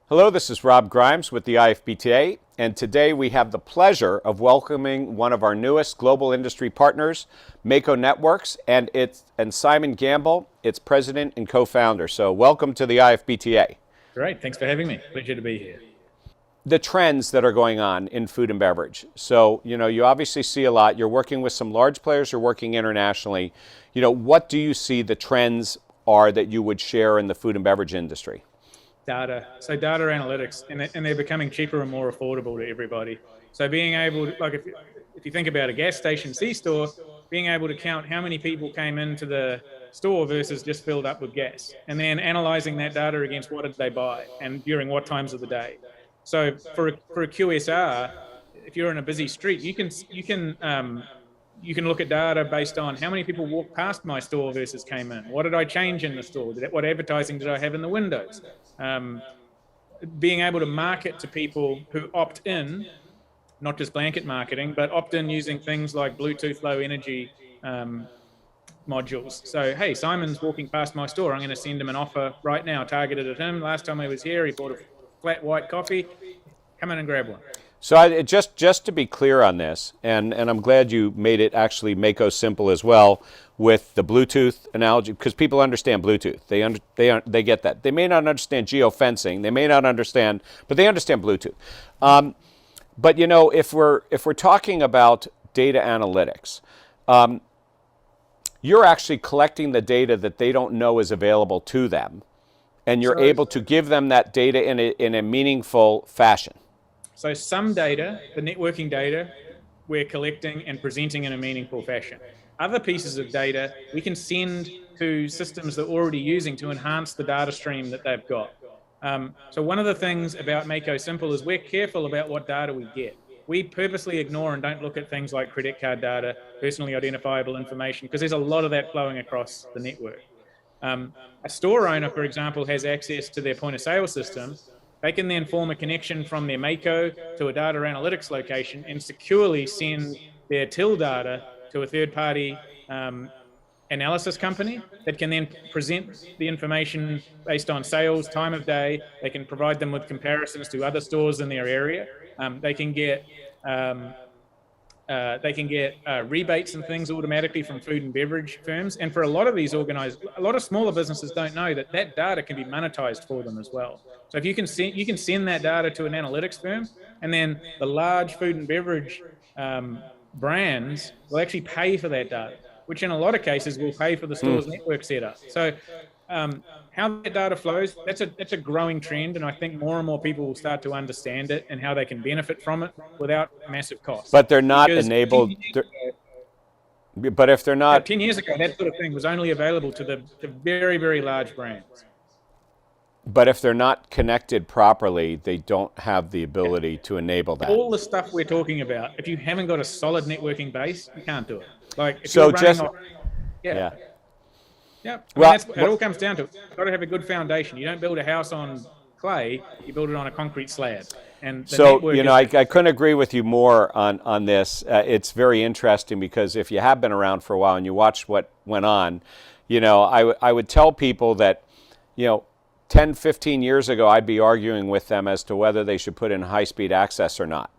Hello, this is Rob Grimes with the IFBTA, and today we have the pleasure of welcoming one of our newest global industry partners, Mako Networks, and Simon Gamble, its president and co-founder. So welcome to the IFBTA. Great, thanks for having me. Pleasure to be here. The trends that are going on in food and beverage. So, you obviously see a lot. You're working with some large players, you're working internationally. What do you see the trends are that you would share in the food and beverage industry? Data. So data analytics, and they're becoming cheaper and more affordable to everybody. So being able to, like if you think about a gas station C-store, being able to count how many people came into the store versus just filled up with gas, and then analyzing that data against what did they buy and during what times of the day. So for a QSR, if you're in a busy street, you can look at data based on how many people walked past my store versus came in. What did I change in the store? What advertising did I have in the windows? Being able to market to people who opt in, not just blanket marketing, but opt in using things like Bluetooth Low Energy modules. So, hey, Simon's walking past my store. I'm going to send him an offer right now targeted at him. Last time I was here, he bought a flat white coffee. Come in and grab one. So just to be clear on this, and I'm glad you made it actually Mako simple as well with the Bluetooth analogy, because people understand Bluetooth. They get that. They may not understand geofencing. They may not understand, but they understand Bluetooth. But if we're talking about data analytics, you're actually collecting the data that they don't know is available to them, and you're able to give them that data in a meaningful fashion. So some data, the networking data, we're collecting and presenting in a meaningful fashion. Other pieces of data we can send to systems that we're already using to enhance the data stream that they've got. So one of the things about Mako Simple is we're careful about what data we get. We purposely ignore and don't look at things like credit card data, personally identifiable information, because there's a lot of that flowing across the network. A store owner, for example, has access to their point of sale system. They can then form a connection from their Mako to a data analytics location and securely send their till data to a third-party analysis company that can then present the information based on sales, time of day. They can provide them with comparisons to other stores in their area. They can get rebates and things automatically from food and beverage firms. And for a lot of these a lot of smaller businesses don't know that data can be monetized for them as well. So if you can send that data to an analytics firm, and then the large food and beverage brands will actually pay for that data, which in a lot of cases will pay for the store's network setup. So how that data flows, that's a growing trend, and I think more and more people will start to understand it and how they can benefit from it without massive costs. But they're not enabled. But if they're not, 10 years ago, that sort of thing was only available to the very, very large brands. But if they're not connected properly, they don't have the ability to enable that. All the stuff we're talking about, if you haven't got a solid networking base, you can't do it. Like if So you're running just off, yeah. Yeah, Well, it all comes down to it. You've got to have a good foundation. You don't build a house on clay; you build it on a concrete slab. And the So, network I couldn't agree with you more on this. It's very interesting because if you have been around for a while and you watched what went on, I would tell people that, 10, 15 years ago, I'd be arguing with them as to whether they should put in high-speed access or not.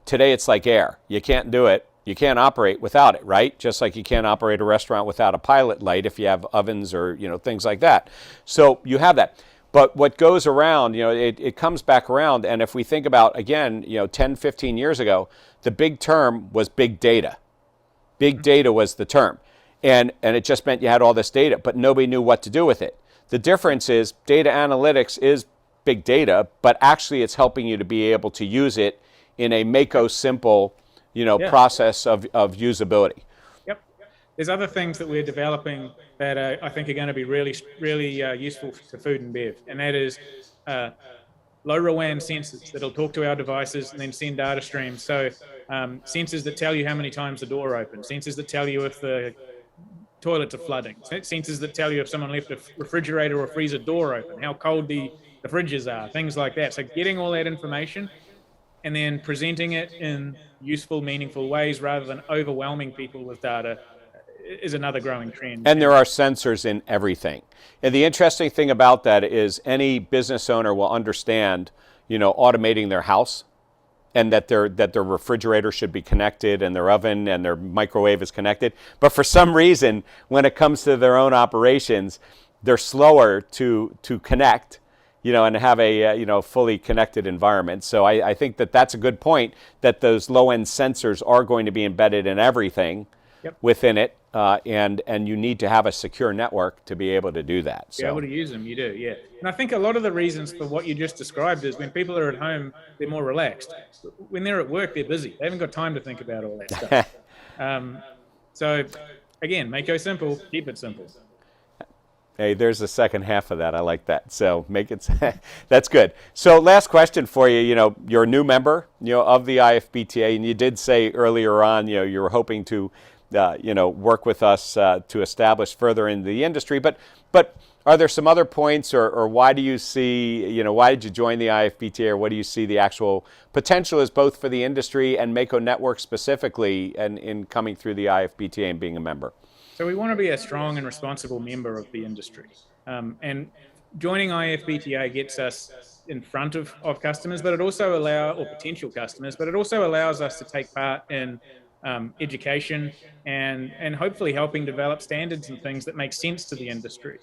Today it's like air. You can't do it. You can't operate without it, right? Just like you can't operate a restaurant without a pilot light if you have ovens or, things like that. So you have that. But what goes around, it comes back around. And if we think about, again, 10, 15 years ago, the big term was big data. Big data was the term. And it just meant you had all this data, but nobody knew what to do with it. The difference is data analytics is big data, but actually it's helping you to be able to use it in a Mako simple, process of usability. Yep. There's other things that we're developing that I think are going to be really, really useful to food and bev, and that is low ROAN sensors that'll talk to our devices and then send data streams. So sensors that tell you how many times the door opens, sensors that tell you if the toilets are flooding, sensors that tell you if someone left a refrigerator or freezer door open, how cold the fridges are, things like that. So getting all that information and then presenting it in useful, meaningful ways rather than overwhelming people with data is another growing trend. And there are sensors in everything. And the interesting thing about that is any business owner will understand, automating their house, and that their refrigerator should be connected, and their oven and their microwave is connected. But for some reason, when it comes to their own operations, they're slower to connect, and have a fully connected environment. So I think that's a good point, that those low-end sensors are going to be embedded in everything. Yep. Within it, and you need to have a secure network to be able to do that. Be able to use them, you do, yeah. And I think a lot of the reasons for what you just described is when people are at home, they're more relaxed. When they're at work, they're busy. They haven't got time to think about all that stuff. So, again, Mako simple, keep it simple. Hey, there's the second half of that. I like that. So make it. That's good. So last question for you. You're a new member, of the IFBTA, and you did say earlier on, you were hoping to work with us to establish further in the industry. But are there some other points, or why do you see, why did you join the IFBTA, or what do you see the actual potential is both for the industry and Mako Networks specifically, and in coming through the IFBTA and being a member? So we want to be a strong and responsible member of the industry. And joining IFBTA gets us in front of customers, but it also or potential customers, but it also allows us to take part in education and hopefully helping develop standards and things that make sense to the industry.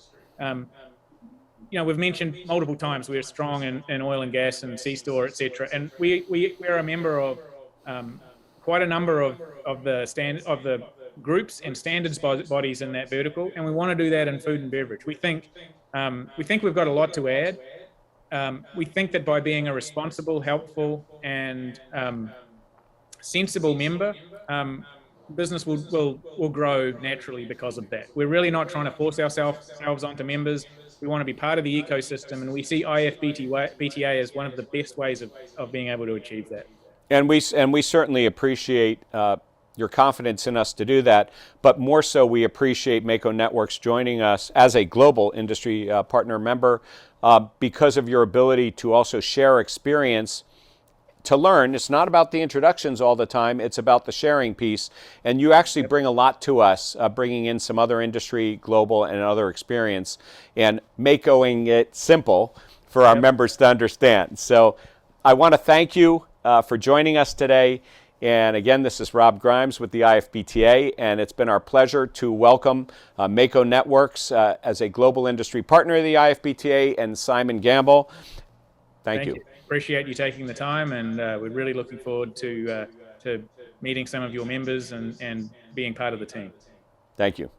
We've mentioned multiple times we're strong in oil and gas and C-store, etc. And we're a member of quite a number of the groups and standards bodies in that vertical, and we want to do that in food and beverage. We think we've got a lot to add. We think that by being a responsible, helpful, and sensible member, business will grow naturally because of that. We're really not trying to force ourselves onto members. We want to be part of the ecosystem, and we see IFBTA as one of the best ways of being able to achieve that. And we certainly appreciate your confidence in us to do that, but more so we appreciate Mako Networks joining us as a global industry partner member because of your ability to also share experience, to learn. It's not about the introductions all the time, it's about the sharing piece, and you actually bring a lot to us, bringing in some other industry, global, and other experience, and Makoing it simple for our members to understand. So I want to thank you for joining us today. And again, this is Rob Grimes with the IFBTA, and it's been our pleasure to welcome Mako Networks as a global industry partner of the IFBTA, and Simon Gamble. Thank you. Appreciate you taking the time, and we're really looking forward to meeting some of your members and being part of the team. Thank you.